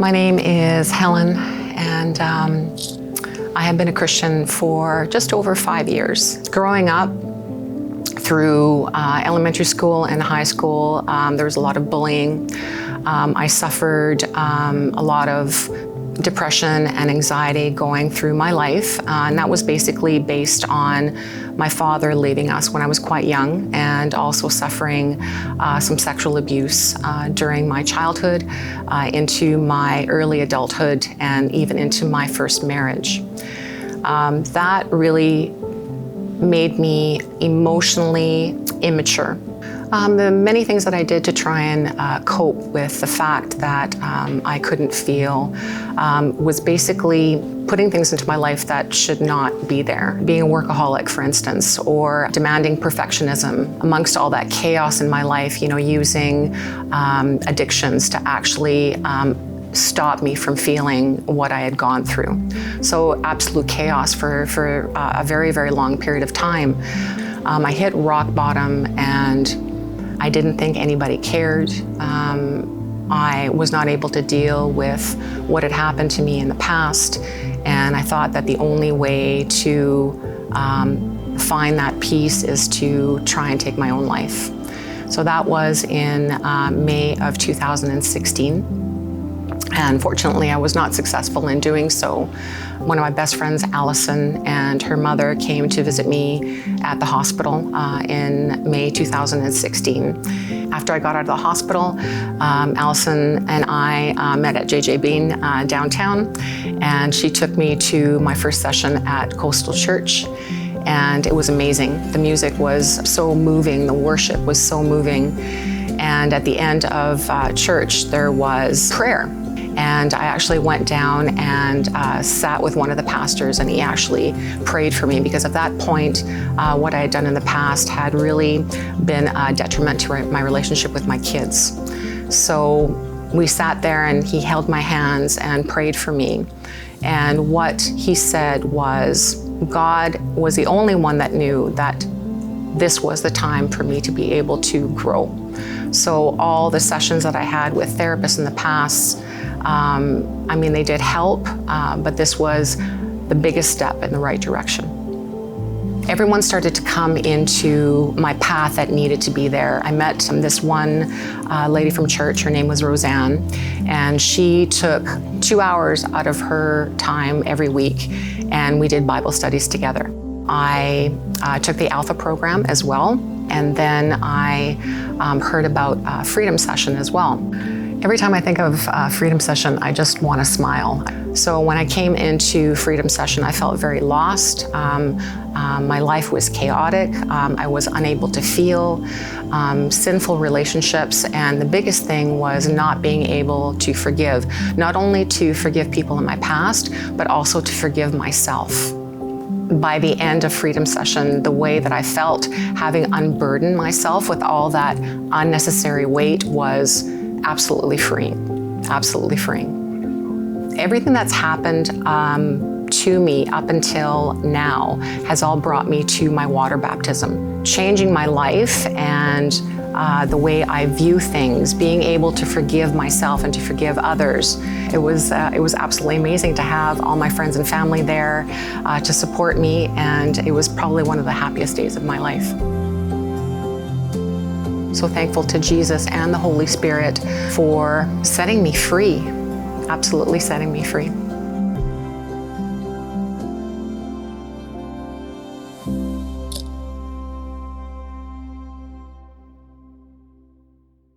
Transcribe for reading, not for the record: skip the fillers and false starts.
My name is Helen, and I have been a Christian for just over 5 years. Growing up, through elementary school and high school, there was a lot of bullying. I suffered a lot of depression and anxiety going through my life, and that was basically based on my father leaving us when I was quite young, and also suffering some sexual abuse during my childhood, into my early adulthood, and even into my first marriage. That really made me emotionally immature. The many things that I did to try and cope with the fact that I couldn't feel was basically putting things into my life that should not be there. Being a workaholic, for instance, or demanding perfectionism. Amongst all that chaos in my life, using addictions to actually stop me from feeling what I had gone through. So absolute chaos for a very, very long period of time. I hit rock bottom, and I didn't think anybody cared. I was not able to deal with what had happened to me in the past, and I thought that the only way to find that peace is to try and take my own life. So that was in May of 2016. And fortunately, I was not successful in doing so. One of my best friends, Allison, and her mother came to visit me at the hospital in May 2016. After I got out of the hospital, Allison and I met at JJ Bean downtown, and she took me to my first session at Coastal Church. And it was amazing. The music was so moving, the worship was so moving. And at the end of church, there was prayer. And I actually went down and sat with one of the pastors, and he actually prayed for me, because at that point, what I had done in the past had really been a detriment to my relationship with my kids. So we sat there, and he held my hands and prayed for me. And what he said was, God was the only one that knew that this was the time for me to be able to grow. So all the sessions that I had with therapists in the past, they did help, but this was the biggest step in the right direction. Everyone started to come into my path that needed to be there. I met this one lady from church. Her name was Roseanne, and she took 2 hours out of her time every week, and we did Bible studies together. I took the Alpha program as well, and then I heard about Freedom Session as well. Every time I think of Freedom Session, I just want to smile. So when I came into Freedom Session, I felt very lost. My life was chaotic. I was unable to feel, sinful relationships, and the biggest thing was not being able to forgive. Not only to forgive people in my past, but also to forgive myself. By the end of Freedom Session, the way that I felt, having unburdened myself with all that unnecessary weight, was absolutely freeing, absolutely freeing. Everything that's happened to me up until now has all brought me to my water baptism, changing my life and the way I view things, being able to forgive myself and to forgive others. It was absolutely amazing to have all my friends and family there to support me, and it was probably one of the happiest days of my life. So thankful to Jesus and the Holy Spirit for setting me free, absolutely setting me free.